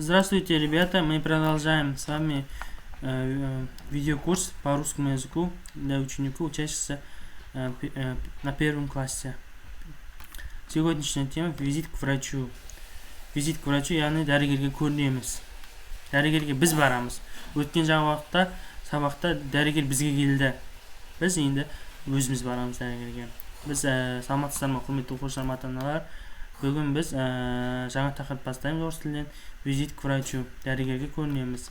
Здравствуйте, ребята! Мы продолжаем с вами видеокурс по русскому языку для учеников, учащихся на первом классе. Сегодняшняя тема – визит к врачу. Визит к врачу, яғни дәрігерге көрінеміз. Дәрігерге біз барамыз. Өткен жаңа сабақта дәрігер бізге келді. Біз енді өзіміз барамыз дәрігерге. Біз саламатсыздар ма, құрметті оқушылар, ата-аналар. Бүгін біз жаңа тақырып бастаймыз орыс тілінен. Визит к врачу. Дәрігерге көрінеміз.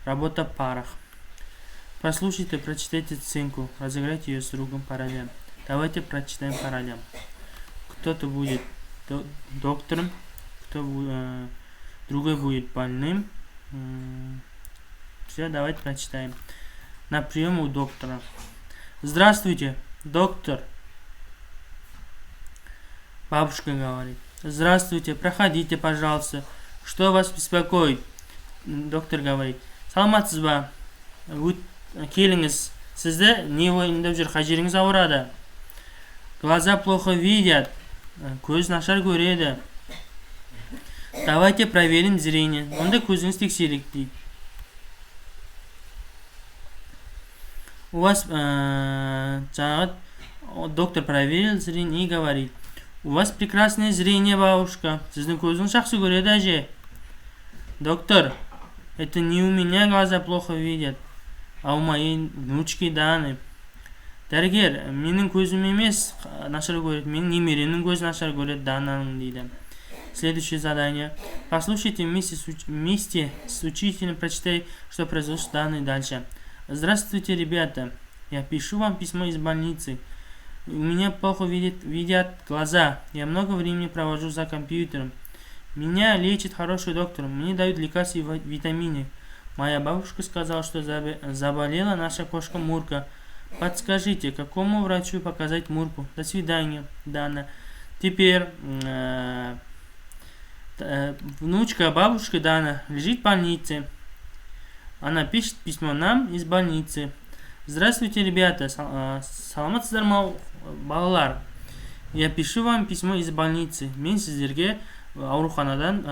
Работа в парах. Прослушайте, прочитайте сценку. Разыграйте ее с другом по ролям. Давайте прочитаем по ролям. Кто-то будет доктором, другой будет больным. Все, давайте прочитаем. На прием у доктора. Здравствуйте, доктор. Бабушка говорит: здравствуйте, проходите, пожалуйста. Что вас беспокоит? Доктор говорит: саламатсыз ба? Келіңіз. Сізді не ойында жүр, қай ауырады? Глаза плохо видят. Көз нашар көреді. Давайте проверим зрение. Онда көзіңіз тексерейік дейді. У вас доктор проверил зрение и говорит: у вас прекрасное зрение, бабушка. Сіздің көзіңіз жақсы көреді, әже. Доктор: это не у меня глаза плохо видят, а у моей внучки Даны. Дәрігер: менің көзім емес нашар көреді, менің немеремнің көзі нашар көреді, Дананың дейді. Следующее задание. Послушайте вместе с учителем, прочитай, что произошло с Даной дальше. Здравствуйте, ребята. Я пишу вам письмо из больницы. У меня плохо видят глаза. Я много времени провожу за компьютером. Меня лечит хороший доктор. Мне дают лекарства и витамины. Моя бабушка сказала, что заболела наша кошка Мурка. Подскажите, какому врачу показать Мурку? До свидания, Дана. Теперь внучка бабушки Дана лежит в больнице. Она пишет письмо нам из больницы. Здравствуйте, ребята. Саламатсыздар ма, балалар. Я пишу вам письмо из больницы. Мен сіздерге ауруханадан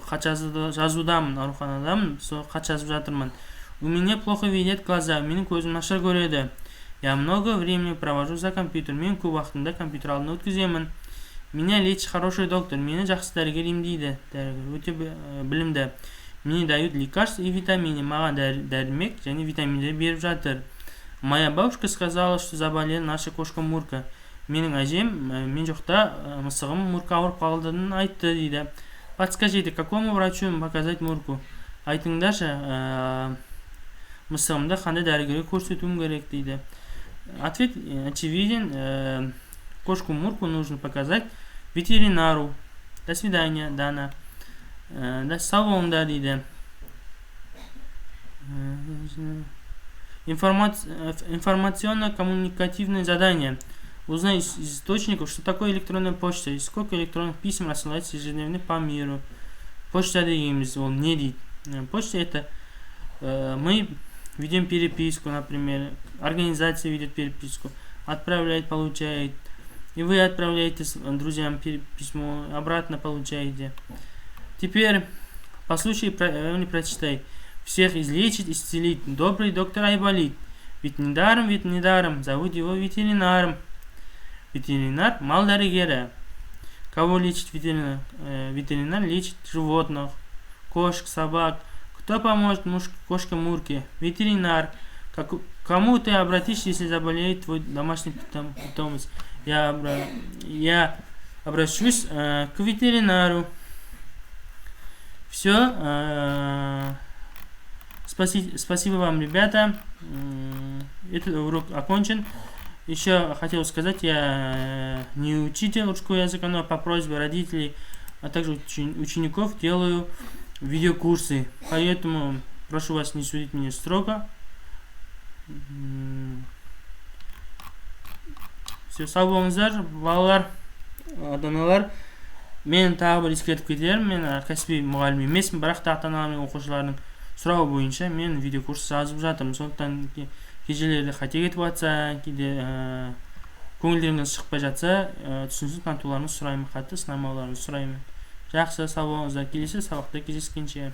хат жазудамын, ауруханадан хат жазып жатырмын. У меня плохо видят глаза. Менің көзім нашар көреді. Я много времени провожу за компьютером. Мен көп уақытымда компьютер алдында өткіземін. Меня лечит хороший доктор. Мені жақсы дәрігер емдейді. Дәрігер өте білімді. Мне дают лекарства и витамины. Маған дәрімек және витаминдер беріп жатыр. Моя бабушка сказала, что заболела наша кошка Мурка. Менің әжем мен жоқта мысығым Мурка ауырып қалдığын айтты дейді. Подскажите, какому врачу показать Мурку? Айтыңдаршы, мысығымды қандай дәрігерге көрсетуім керек дейді. Ответ очевиден. Кошку Мурку нужно показать ветеринару. До свидания, Дана. Сау болыңдар дейді. Информационно-коммуникативное задание. Узнай из источников, что такое электронная почта и сколько электронных писем рассылается ежедневно по миру. Почта дегеніміз, ол не дейді? Почта — это мы ведем переписку, например, организация ведет переписку, отправляет, получает, и вы отправляете друзьям письмо, обратно получаете. Теперь послушай и прочитай. Всех излечит, исцелит добрый доктор Айболит. Ведь недаром зовут его ветеринаром. Ветеринар — мал дәрігері. Кого лечит ветеринар? Ветеринар лечит животных, кошек, собак. Кто поможет кошке Мурке? Ветеринар. Кому ты обратишься, если заболеет твой домашний питомец? Я обращусь к ветеринару. Все. Спасибо вам, ребята. Этот урок окончен. Еще хотел сказать, я не учитель русского языка, но по просьбе родителей, а также учеников делаю видеокурсы. Поэтому прошу вас не судить меня строго. Все, сау болыңыздар, балалар, ата-аналар. Мен тағы бір ескертіп кетерім, мен кәсіби мұғалім емеспін, бірақ та ата-аналар мен оқушылардың сұрауы бойынша мен видеокурс жазып жатырмын. Сондықтан кежелерде қате кетіп жатса, кейде көңілдеріңіз шықпай жатса, түсінсіз танытуларыңызды сұраймын, қатты сынамауларыңызды сұраймын. Жақсы, сау болыңыздар. Келесі сабақта кездескенше.